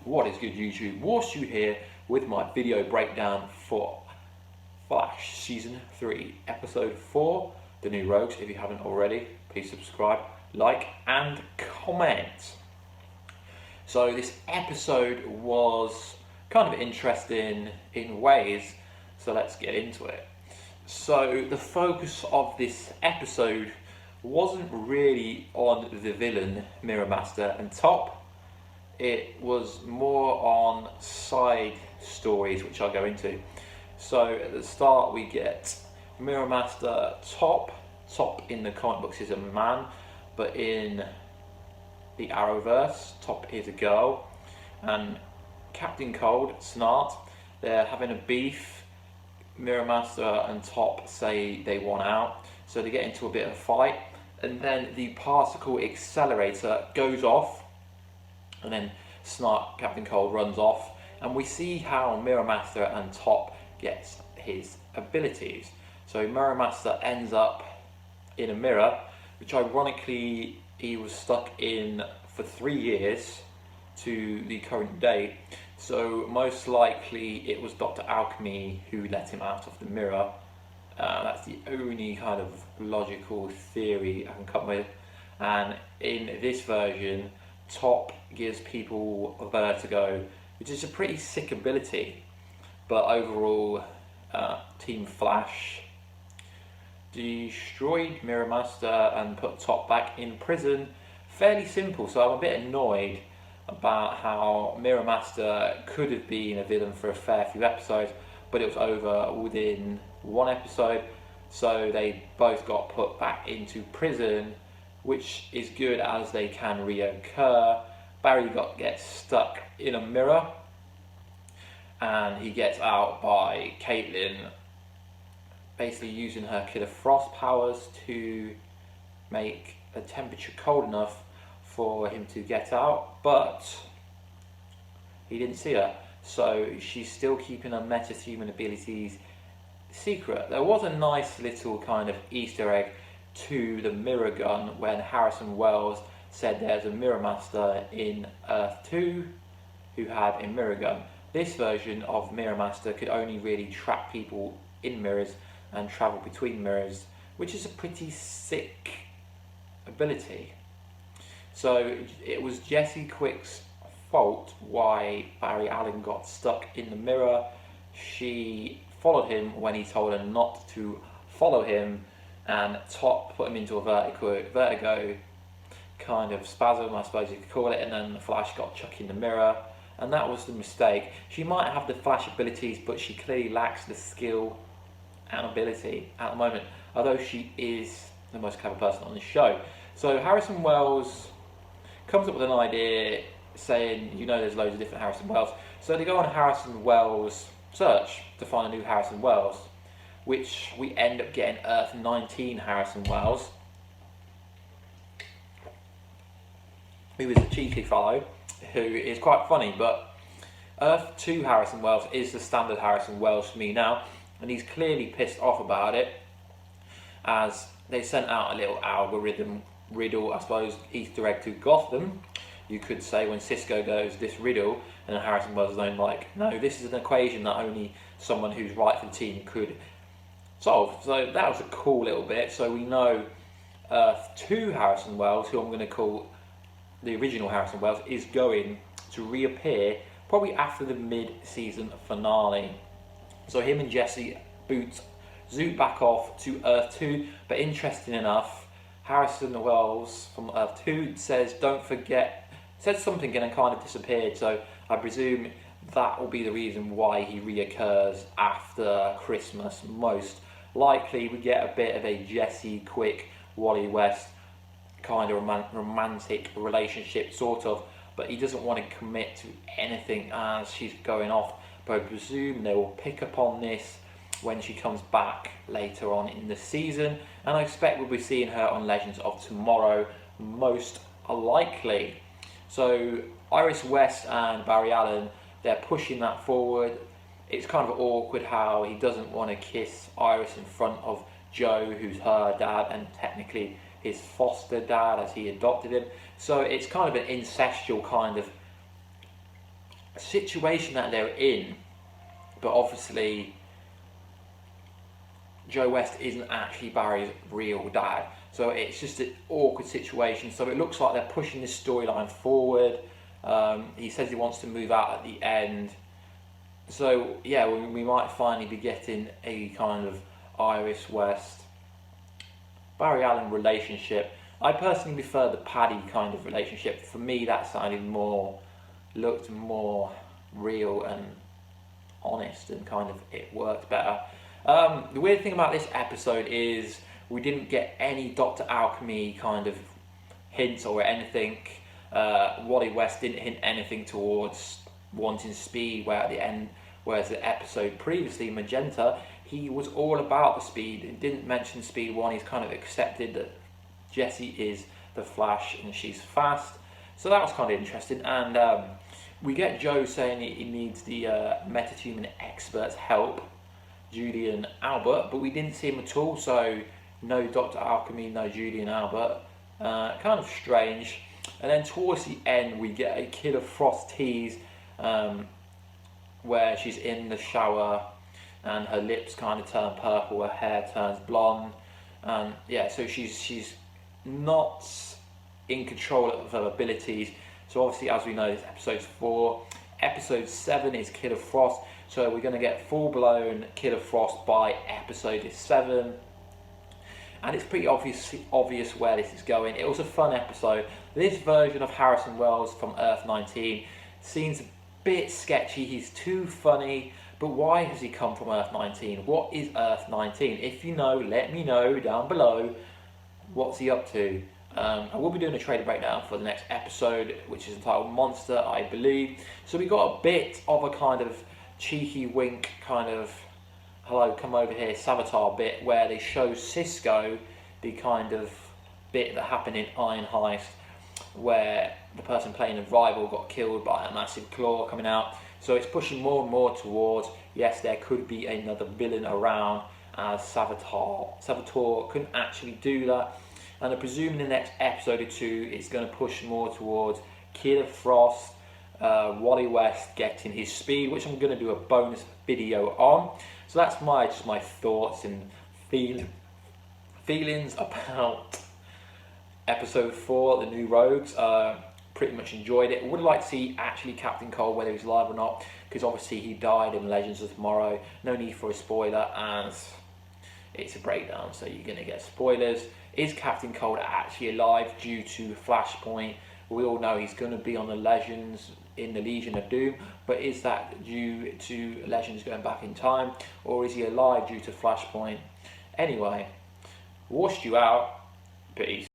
What is good, YouTube? Warstu here with my video breakdown for Flash Season 3, Episode 4, The New Rogues. If you haven't already, please subscribe, like and comment. So this episode was kind of interesting in ways, so let's get into it. So the focus of this episode wasn't really on the villain, Mirror Master and Top. It was more on side stories, which I'll go into. So at the start we get Mirror Master Top. Top in the comic books is a man, but in the Arrowverse, Top is a girl. And Captain Cold, Snart, they're having a beef. Mirror Master and Top say they want out, so they get into a bit of a fight. And then the particle accelerator goes off, and then Snart, Captain Cold, runs off, and we see how Mirror Master and Top gets his abilities. So Mirror Master ends up in a mirror, which ironically he was stuck in for 3 years to the current date. So most likely it was Dr. Alchemy who let him out of the mirror. That's the only kind of logical theory I can come with. And in this version, Top gives people a vertigo, which is a pretty sick ability. But overall, Team Flash destroyed Mirror Master and put Top back in prison. Fairly simple, so I'm a bit annoyed about how Mirror Master could have been a villain for a fair few episodes, but it was over within one episode, so they both got put back into prison, which is good as they can reoccur. Barry gets stuck in a mirror, and he gets out by Caitlin basically using her Killer Frost powers to make the temperature cold enough for him to get out, but he didn't see her, so she's still keeping her metahuman abilities secret. There was a nice little kind of Easter egg to the mirror gun when Harrison Wells said there's a Mirror Master in Earth 2 who had a mirror gun. This version of Mirror Master could only really trap people in mirrors and travel between mirrors, which is a pretty sick ability. So it was Jesse Quick's fault why Barry Allen got stuck in the mirror. She followed him when he told her not to follow him, and Top put him into a vertigo kind of spasm, I suppose you could call it, and then the Flash got chucked in the mirror, and that was the mistake. She might have the Flash abilities, but she clearly lacks the skill and ability at the moment, although she is the most clever person on the show. So Harrison Wells comes up with an idea saying, you know, there's loads of different Harrison Wells, so they go on a Harrison Wells search to find a new Harrison Wells, which we end up getting Earth 19 Harrison Wells, who is a cheeky fellow who is quite funny. But Earth 2 Harrison Wells is the standard Harrison Wells for me now, and he's clearly pissed off about it, as they sent out a little algorithm riddle, I suppose, Easter egg to Gotham, you could say, when Cisco goes, this riddle, and then Harrison Wells is known like, no, this is an equation that only someone who's right for the team could solve. So that was a cool little bit. So we know Earth 2 Harrison Wells, who I'm going to call the original Harrison Wells, is going to reappear probably after the mid-season finale. So him and Jesse zoot back off to Earth 2, but interesting enough, Harrison Wells from Earth 2 says, don't forget, said something and then kind of disappeared, so I presume that will be the reason why he reoccurs after Christmas. Most likely we get a bit of a Jesse Quick, Wally West kind of romantic relationship, sort of, but he doesn't want to commit to anything as she's going off, but I presume they will pick up on this when she comes back later on in the season, and I expect we'll be seeing her on Legends of Tomorrow, most likely. So Iris West and Barry Allen, they're pushing that forward. It's kind of awkward how he doesn't want to kiss Iris in front of Joe, who's her dad and technically his foster dad as he adopted him. So it's kind of an incestual kind of situation that they're in, but obviously Joe West isn't actually Barry's real dad. So it's just an awkward situation. So it looks like they're pushing this storyline forward. He says he wants to move out at the end. So yeah, we might finally be getting a kind of Iris West, Barry Allen relationship. I personally prefer the Paddy kind of relationship. For me, that looked more real and honest, and kind of it worked better. The weird thing about this episode is we didn't get any Dr. Alchemy kind of hints or anything. Wally West didn't hint anything towards wanting speed, where at the end, whereas the episode previously, Magenta, he was all about the speed. He didn't mention speed one. He's kind of accepted that Jessie is the Flash and she's fast. So that was kind of interesting. And we get Joe saying he needs the metahuman expert's help, Julian Albert, but we didn't see him at all. So no Dr. Alchemy, no Julian Albert. Kind of strange. And then towards the end, we get a Killer Frost tease where she's in the shower and her lips kind of turn purple, her hair turns blonde. Yeah, so she's not in control of her abilities. So obviously, as we know, this episode 4. Episode 7 is Killer Frost. So we're going to get full-blown Killer Frost by episode 7. And it's pretty obvious where this is going. It was a fun episode. This version of Harrison Wells from Earth 19 seems a bit sketchy. He's too funny. But why has he come from Earth 19? What is Earth 19? If you know, let me know down below. What's he up to? I will be doing a trailer breakdown for the next episode, which is entitled Monster, I believe. So we got a bit of a kind of cheeky wink, kind of hello, come over here, Savitar bit, where they show Cisco, the kind of bit that happened in Iron Heist, where the person playing the rival got killed by a massive claw coming out. So it's pushing more and more towards, yes, there could be another villain around, as Savitar couldn't actually do that. And I presume in the next episode or 2, it's going to push more towards Killer Frost, Wally West getting his speed, which I'm going to do a bonus video on. So that's just my thoughts and feelings about episode 4, The New Rogues. Pretty much enjoyed it. Would like to see actually Captain Cold, whether he's alive or not, because obviously he died in Legends of Tomorrow. No need for a spoiler, as it's a breakdown, so you're going to get spoilers. Is Captain Cold actually alive due to Flashpoint? We all know he's going to be on the Legends in the Legion of Doom, but is that due to Legends going back in time, or is he alive due to Flashpoint? Anyway, Warstu out. Peace.